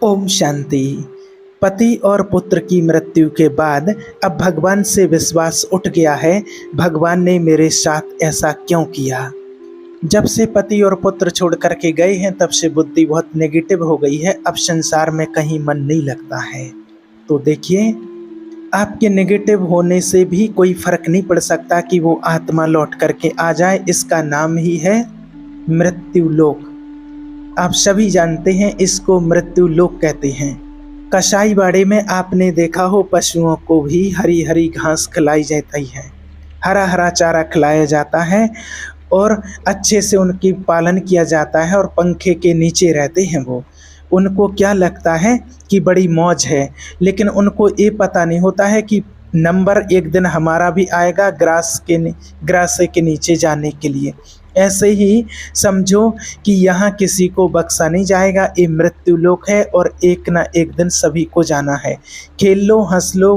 ओम शांति। पति और पुत्र की मृत्यु के बाद अब भगवान से विश्वास उठ गया है। भगवान ने मेरे साथ ऐसा क्यों किया? जब से पति और पुत्र छोड़ करके गए हैं तब से बुद्धि बहुत नेगेटिव हो गई है। अब संसार में कहीं मन नहीं लगता है। तो देखिए, आपके नेगेटिव होने से भी कोई फर्क नहीं पड़ सकता कि वो आत्मा लौट करके आ जाए। इसका नाम ही है मृत्यु लोक। आप सभी जानते हैं इसको मृत्यु लोक कहते हैं। कसाई बाड़े में आपने देखा हो, पशुओं को भी हरी हरी घास खिलाई जाती है, हरा हरा चारा खिलाया जाता है और अच्छे से उनकी पालन किया जाता है और पंखे के नीचे रहते हैं वो। उनको क्या लगता है कि बड़ी मौज है, लेकिन उनको ये पता नहीं होता है कि नंबर एक दिन हमारा भी आएगा ग्रास के नीचे जाने के लिए। ऐसे ही समझो कि यहाँ किसी को बख्शा नहीं जाएगा। ये मृत्यु लोक है और एक ना एक दिन सभी को जाना है। खेल लो, हंस लो,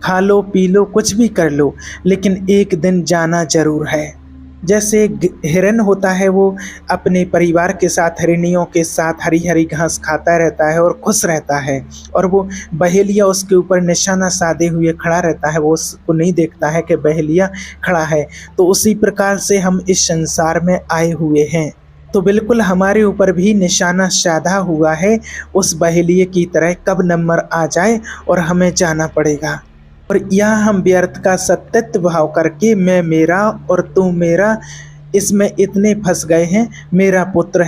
खा लो, पी लो, कुछ भी कर लो, लेकिन एक दिन जाना जरूर है। जैसे हिरन होता है, वो अपने परिवार के साथ, हिरनियों के साथ हरी हरी घास खाता रहता है और खुश रहता है, और वो बहेलिया उसके ऊपर निशाना साधे हुए खड़ा रहता है। वो उसको नहीं देखता है कि बहेलिया खड़ा है। तो उसी प्रकार से हम इस संसार में आए हुए हैं, तो बिल्कुल हमारे ऊपर भी निशाना साधा हुआ है उस बहेलिए की तरह। कब नंबर आ जाए और हमें जाना पड़ेगा। और यहाँ हम व्यर्थ का सत्यत्व भाव करके मैं मेरा और तू मेरा, इसमें इतने फंस गए हैं। मेरा पुत्र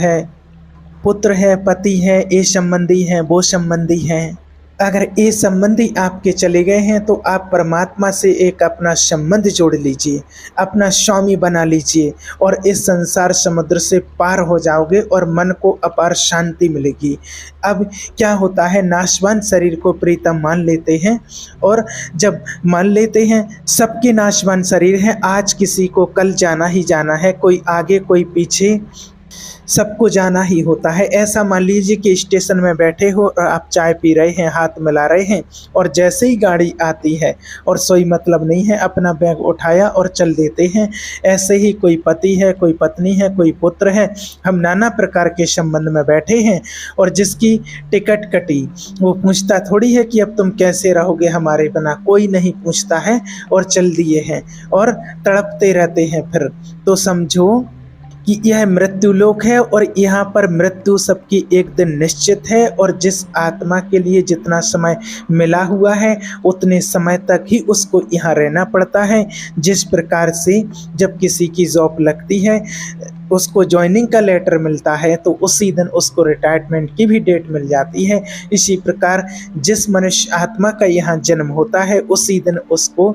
है, पति है, ये संबंधी हैं, वो संबंधी हैं। अगर ये संबंधी आपके चले गए हैं तो आप परमात्मा से एक अपना संबंध जोड़ लीजिए, अपना स्वामी बना लीजिए और इस संसार समुद्र से पार हो जाओगे और मन को अपार शांति मिलेगी। अब क्या होता है, नाशवान शरीर को प्रीतम मान लेते हैं, और जब मान लेते हैं सबके नाशवान शरीर हैं, आज किसी को कल जाना ही जाना है, कोई आगे कोई पीछे, सबको जाना ही होता है। ऐसा मान लीजिए कि स्टेशन में बैठे हो और आप चाय पी रहे हैं, हाथ मिला रहे हैं, और जैसे ही गाड़ी आती है और सोई मतलब नहीं है, अपना बैग उठाया और चल देते हैं। ऐसे ही कोई पति है, कोई पत्नी है, कोई पुत्र है, हम नाना प्रकार के संबंध में बैठे हैं, और जिसकी टिकट कटी वो पूछता थोड़ी है कि अब तुम कैसे रहोगे हमारे बिना। कोई नहीं पूछता है और चल दिए हैं और तड़पते रहते हैं फिर। तो समझो कि यह मृत्यु लोक है और यहाँ पर मृत्यु सबकी एक दिन निश्चित है, और जिस आत्मा के लिए जितना समय मिला हुआ है उतने समय तक ही उसको यहाँ रहना पड़ता है। जिस प्रकार से जब किसी की जॉब लगती है, उसको ज्वाइनिंग का लेटर मिलता है, तो उसी दिन उसको रिटायरमेंट की भी डेट मिल जाती है। इसी प्रकार जिस मनुष्य आत्मा का यहाँ जन्म होता है उसी दिन उसको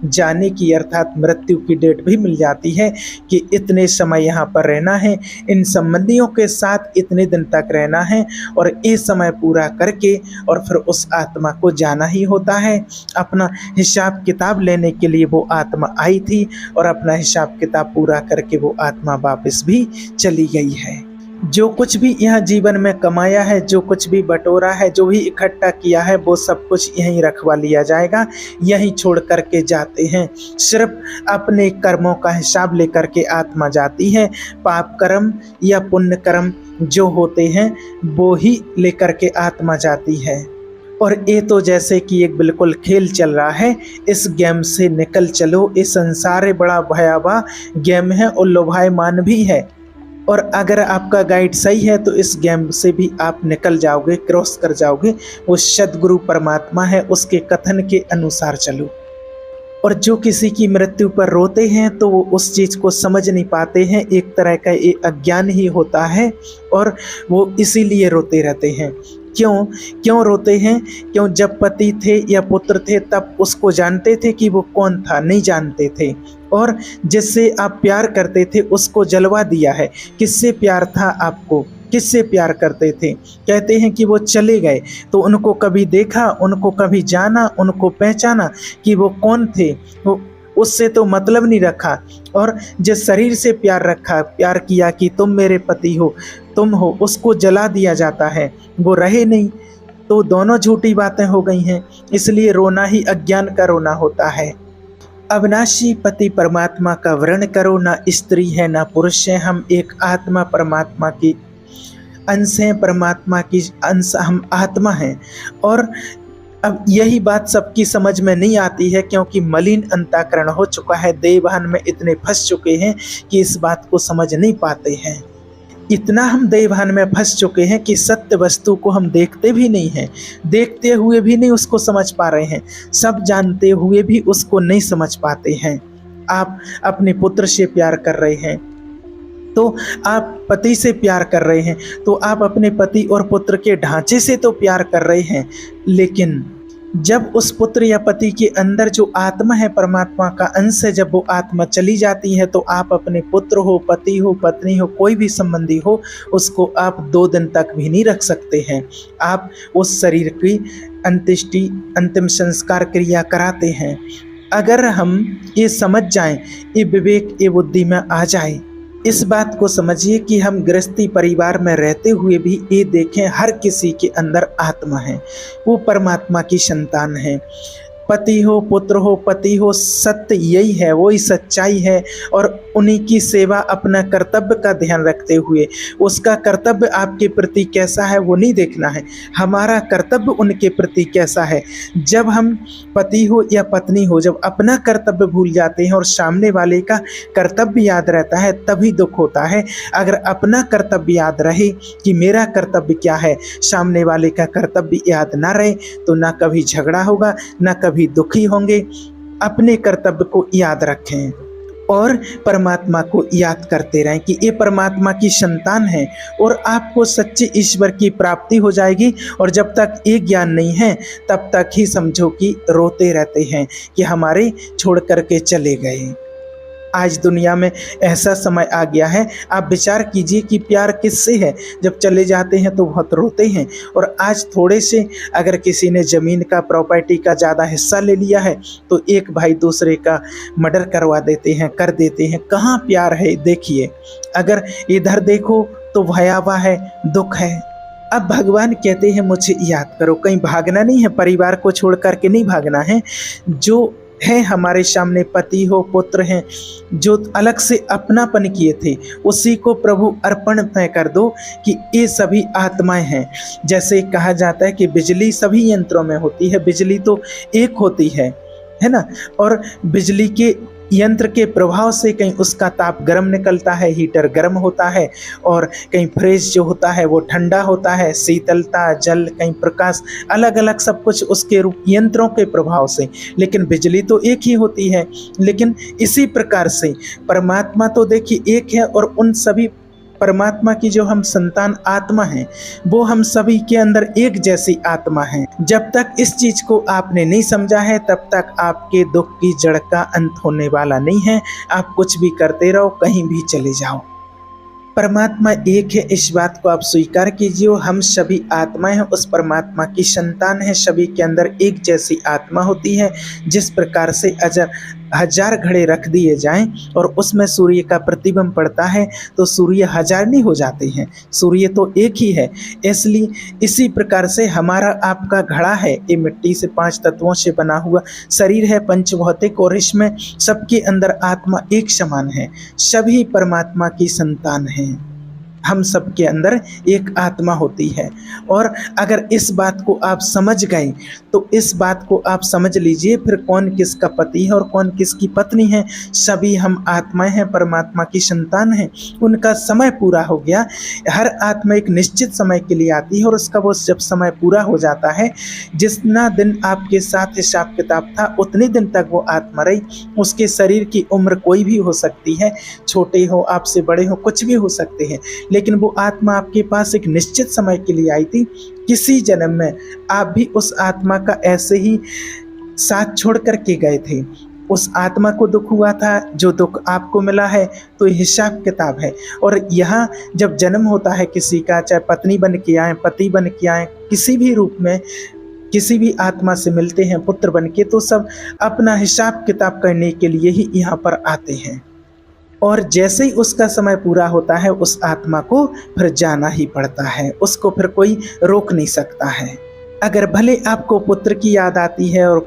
जाने की अर्थात मृत्यु की डेट भी मिल जाती है कि इतने समय यहाँ पर रहना है, इन संबंधियों के साथ इतने दिन तक रहना है, और ये समय पूरा करके और फिर उस आत्मा को जाना ही होता है। अपना हिसाब किताब लेने के लिए वो आत्मा आई थी और अपना हिसाब किताब पूरा करके वो आत्मा वापस भी चली गई है। जो कुछ भी यहाँ जीवन में कमाया है, जो कुछ भी बटोरा है, जो भी इकट्ठा किया है, वो सब कुछ यहीं रखवा लिया जाएगा, यहीं छोड़ करके जाते हैं। सिर्फ अपने कर्मों का हिसाब लेकर के आत्मा जाती है। पाप कर्म या पुण्य कर्म जो होते हैं वो ही लेकर के आत्मा जाती है। और ये तो जैसे कि एक बिल्कुल खेल चल रहा है, इस गेम से निकल चलो। इस संसार बड़ा भयावह गेम है और लोभायमान भी है, और अगर आपका गाइड सही है तो इस गेम से भी आप निकल जाओगे, क्रॉस कर जाओगे। वो सद्गुरु परमात्मा है, उसके कथन के अनुसार चलो। और जो किसी की मृत्यु पर रोते हैं तो वो उस चीज़ को समझ नहीं पाते हैं, एक तरह का ये अज्ञान ही होता है, और वो इसीलिए रोते रहते हैं। क्यों रोते हैं? क्यों जब पति थे या पुत्र थे तब उसको जानते थे कि वो कौन था? नहीं जानते थे। और जिससे आप प्यार करते थे उसको जलवा दिया है। किससे प्यार था आपको? किससे प्यार करते थे? कहते हैं कि वो चले गए, तो उनको कभी देखा, उनको कभी जाना, उनको पहचाना कि वो कौन थे? वो उससे तो मतलब नहीं रखा, और जिस शरीर से प्यार रखा, प्यार किया कि तुम मेरे पति हो, तुम हो, उसको जला दिया जाता है, वो रहे नहीं। तो दोनों झूठी बातें हो गई हैं। इसलिए रोना ही अज्ञान का रोना होता है। अविनाशी पति परमात्मा का वर्ण करो, ना स्त्री है ना पुरुष है, हम एक आत्मा परमात्मा की अंश हैं परमात्मा की, अंश हम आत्मा हैं। और अब यही बात सबकी समझ में नहीं आती है, क्योंकि मलिन अंतःकरण हो चुका है, देहभान में इतने फंस चुके हैं कि इस बात को समझ नहीं पाते हैं। इतना हम देहभान में फंस चुके हैं कि सत्य वस्तु को हम देखते भी नहीं हैं, देखते हुए भी नहीं उसको समझ पा रहे हैं, सब जानते हुए भी उसको नहीं समझ पाते हैं। आप अपने पुत्र से प्यार कर रहे हैं तो आप पति से प्यार कर रहे हैं, तो आप अपने पति और पुत्र के ढांचे से तो प्यार कर रहे हैं, लेकिन जब उस पुत्र या पति के अंदर जो आत्मा है, परमात्मा का अंश है, जब वो आत्मा चली जाती है तो आप अपने पुत्र हो, पति हो, पत्नी हो, कोई भी संबंधी हो, उसको आप 2 दिन तक भी नहीं रख सकते हैं। आप उस शरीर की अंत्येष्टि, अंतिम संस्कार क्रिया कराते हैं। अगर हम ये समझ जाएं, ये विवेक, ये बुद्धि में आ जाए, इस बात को समझिए कि हम गृहस्थी परिवार में रहते हुए भी ये देखें, हर किसी के अंदर आत्मा है, वो परमात्मा की संतान है। पति हो, पुत्र हो, पति हो, सत्य यही है, वही सच्चाई है। और उन्हीं की सेवा, अपना कर्तव्य का ध्यान रखते हुए, उसका कर्तव्य आपके प्रति कैसा है वो नहीं देखना है, हमारा कर्तव्य उनके प्रति कैसा है। जब हम पति हो या पत्नी हो, जब अपना कर्तव्य भूल जाते हैं और सामने वाले का कर्तव्य याद रहता है, तभी दुख होता है। अगर अपना कर्तव्य याद रहे कि मेरा कर्तव्य क्या है, सामने वाले का कर्तव्य याद ना रहे, तो ना कभी झगड़ा होगा, ना कभी दुखी होंगे। अपने कर्तव्य को याद रखें और परमात्मा को याद करते रहें कि ये परमात्मा की संतान है, और आपको सच्चे ईश्वर की प्राप्ति हो जाएगी। और जब तक ये ज्ञान नहीं है, तब तक ही समझो कि रोते रहते हैं कि हमारे छोड़ करके चले गए। आज दुनिया में ऐसा समय आ गया है, आप विचार कीजिए कि प्यार किससे है। जब चले जाते हैं तो बहुत रोते हैं। और आज थोड़े से अगर किसी ने ज़मीन का, प्रॉपर्टी का ज़्यादा हिस्सा ले लिया है तो एक भाई दूसरे का मर्डर करवा देते हैं, कर देते हैं। कहाँ प्यार है देखिए। अगर इधर देखो तो भयावह है, दुख है। अब भगवान कहते हैं मुझे याद करो। कहीं भागना नहीं है, परिवार को छोड़ करके नहीं भागना है। जो है हमारे सामने पति हो, पुत्र हैं, जो अलग से अपनापन किए थे, उसी को प्रभु अर्पण में कर दो कि ये सभी आत्माएं हैं। जैसे कहा जाता है कि बिजली सभी यंत्रों में होती है, बिजली तो एक होती है ना। और बिजली के यंत्र के प्रभाव से कहीं उसका ताप गर्म निकलता है, हीटर गर्म होता है, और कहीं फ्रिज जो होता है वो ठंडा होता है, शीतलता, जल, कहीं प्रकाश, अलग अलग सब कुछ उसके रूप यंत्रों के प्रभाव से। लेकिन बिजली तो एक ही होती है। लेकिन इसी प्रकार से परमात्मा तो देखिए एक है, और उन सभी परमात्मा की जो हम संतान आत्मा हैं, वो हम सभी के अंदर एक जैसी आत्मा है। जब तक इस चीज को आपने नहीं समझा है, तब तक आपके दुख की जड़ का अंत होने वाला नहीं है। आप कुछ भी करते रहो, कहीं भी चले जाओ, परमात्मा एक है, इस बात को आप स्वीकार कीजिए। हम सभी आत्माएं हैं, उस परमात्मा की संतान है। सभी के अंदर एक जैसी आत्मा होती है। जिस प्रकार से हजार घड़े रख दिए जाएं और उसमें सूर्य का प्रतिबिंब पड़ता है तो सूर्य हजार नहीं हो जाते हैं, सूर्य तो एक ही है। इसलिए इसी प्रकार से हमारा आपका घड़ा है, ये मिट्टी से 5 तत्वों से बना हुआ शरीर है, पंचभौतिक, और इसमें सबके अंदर आत्मा एक समान है। सभी परमात्मा की संतान हैं। हम सब के अंदर एक आत्मा होती है। और अगर इस बात को आप समझ गए तो इस बात को आप समझ लीजिए, फिर कौन किसका पति है और कौन किसकी पत्नी है। सभी हम आत्माएं हैं, परमात्मा की संतान हैं। उनका समय पूरा हो गया। हर आत्मा एक निश्चित समय के लिए आती है और उसका वो जब समय पूरा हो जाता है, जितना दिन आपके साथ हिसाब किताब था उतने दिन तक वो आत्मा रही। उसके शरीर की उम्र कोई भी हो सकती है, छोटे हो, आपसे बड़े हो, कुछ भी हो सकते हैं, लेकिन वो आत्मा आपके पास एक निश्चित समय के लिए आई थी। किसी जन्म में आप भी उस आत्मा का ऐसे ही साथ छोड़ करके गए थे। उस आत्मा को दुख हुआ था, जो दुख आपको मिला है तो हिसाब किताब है। और यहाँ जब जन्म होता है किसी का, चाहे पत्नी बन के आए, पति बन के आए, किसी भी रूप में किसी भी आत्मा से मिलते हैं पुत्र बन के, तो सब अपना हिसाब किताब करने के लिए ही यहाँ पर आते हैं। और जैसे ही उसका समय पूरा होता है, उस आत्मा को फिर जाना ही पड़ता है, उसको फिर कोई रोक नहीं सकता है। अगर भले आपको पुत्र की याद आती है और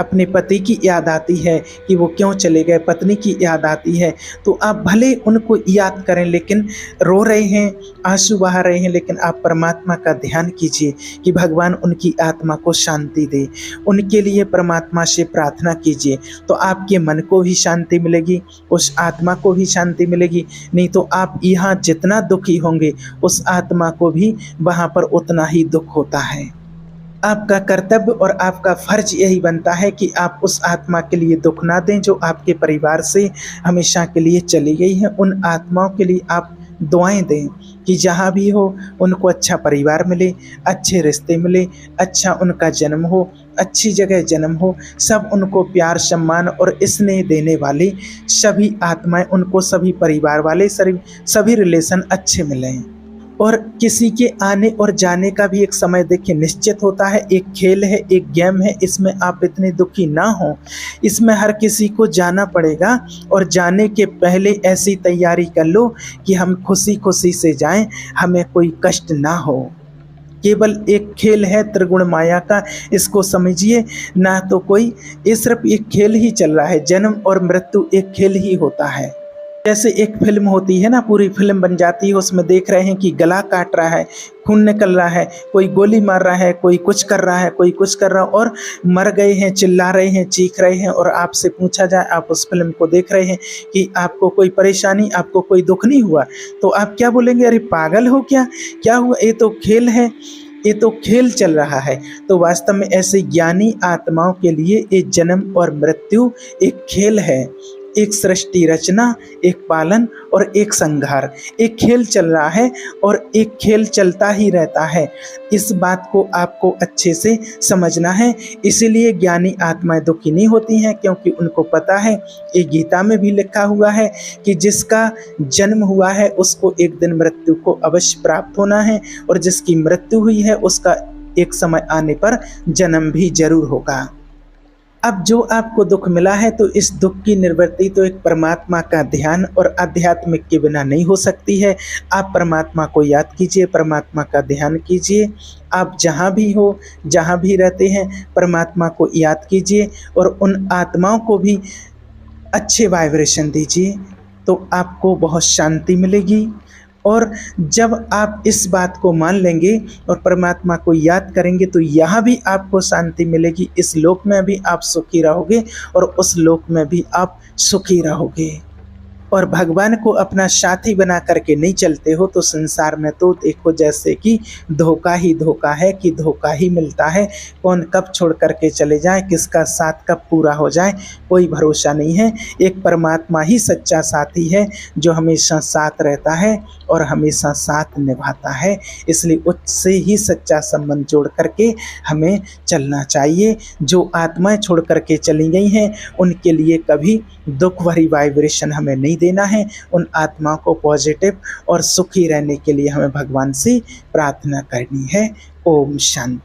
अपने पति की याद आती है कि वो क्यों चले गए, पत्नी की याद आती है, तो आप भले उनको याद करें लेकिन रो रहे हैं, आंसू बहा रहे हैं, लेकिन आप परमात्मा का ध्यान कीजिए कि भगवान उनकी आत्मा को शांति दे। उनके लिए परमात्मा से प्रार्थना कीजिए, तो आपके मन को भी शांति मिलेगी, उस आत्मा को भी शांति मिलेगी। नहीं तो आप यहाँ जितना दुखी होंगे उस आत्मा को भी वहाँ पर उतना ही दुख होता है। आपका कर्तव्य और आपका फर्ज यही बनता है कि आप उस आत्मा के लिए दुख ना दें जो आपके परिवार से हमेशा के लिए चली गई है। उन आत्माओं के लिए आप दुआएं दें कि जहाँ भी हो उनको अच्छा परिवार मिले, अच्छे रिश्ते मिले, अच्छा उनका जन्म हो, अच्छी जगह जन्म हो, सब उनको प्यार सम्मान और स्नेह देने वाले सभी आत्माएं, उनको सभी परिवार वाले सभी रिलेशन अच्छे मिलें। और किसी के आने और जाने का भी एक समय देखिए निश्चित होता है। एक खेल है, एक गेम है, इसमें आप इतने दुखी ना हो। इसमें हर किसी को जाना पड़ेगा और जाने के पहले ऐसी तैयारी कर लो कि हम खुशी खुशी से जाएं, हमें कोई कष्ट ना हो। केवल एक खेल है त्रिगुण माया का, इसको समझिए ना। तो कोई ये सिर्फ एक खेल ही चल रहा है, जन्म और मृत्यु एक खेल ही होता है। जैसे एक फिल्म होती है ना, पूरी फिल्म बन जाती है, उसमें देख रहे हैं कि गला काट रहा है, खून निकल रहा है, कोई गोली मार रहा है, कोई कुछ कर रहा है, कोई कुछ कर रहा है, और मर गए हैं, चिल्ला रहे हैं, चीख रहे हैं, और आपसे पूछा जाए, आप उस फिल्म को देख रहे हैं कि आपको कोई परेशानी, आपको कोई दुख नहीं हुआ, तो आप क्या बोलेंगे? अरे पागल हो क्या, क्या हुआ? ये तो खेल है, ये तो खेल चल रहा है। तो वास्तव में ऐसे ज्ञानी आत्माओं के लिए ये जन्म और मृत्यु एक खेल है, एक सृष्टि रचना, एक पालन और एक संहार। एक खेल चल रहा है और एक खेल चलता ही रहता है। इस बात को आपको अच्छे से समझना है। इसीलिए ज्ञानी आत्माएं दुखी नहीं होती हैं, क्योंकि उनको पता है, ये गीता में भी लिखा हुआ है कि जिसका जन्म हुआ है उसको एक दिन मृत्यु को अवश्य प्राप्त होना है, और जिसकी मृत्यु हुई है उसका एक समय आने पर जन्म भी जरूर होगा। अब जो आपको दुख मिला है, तो इस दुख की निवृत्ति तो एक परमात्मा का ध्यान और आध्यात्मिक के बिना नहीं हो सकती है। आप परमात्मा को याद कीजिए, परमात्मा का ध्यान कीजिए। आप जहाँ भी हो, जहाँ भी रहते हैं, परमात्मा को याद कीजिए और उन आत्माओं को भी अच्छे वाइब्रेशन दीजिए, तो आपको बहुत शांति मिलेगी। और जब आप इस बात को मान लेंगे और परमात्मा को याद करेंगे, तो यहाँ भी आपको शांति मिलेगी, इस लोक में भी आप सुखी रहोगे और उस लोक में भी आप सुखी रहोगे। और भगवान को अपना साथी बना करके नहीं चलते हो तो संसार में तो देखो जैसे कि धोखा ही धोखा है, कि धोखा ही मिलता है। कौन कब छोड़ करके चले जाए, किसका साथ कब पूरा हो जाए, कोई भरोसा नहीं है। एक परमात्मा ही सच्चा साथी है जो हमेशा साथ रहता है और हमेशा साथ निभाता है। इसलिए उससे ही सच्चा संबंध जोड़ करके हमें चलना चाहिए। जो आत्माएं छोड़ करके चली गई हैं उनके लिए कभी दुख भरी वाइब्रेशन हमें नहीं देना है। उन आत्माओं को पॉजिटिव और सुखी रहने के लिए हमें भगवान से प्रार्थना करनी है। ओम शांति।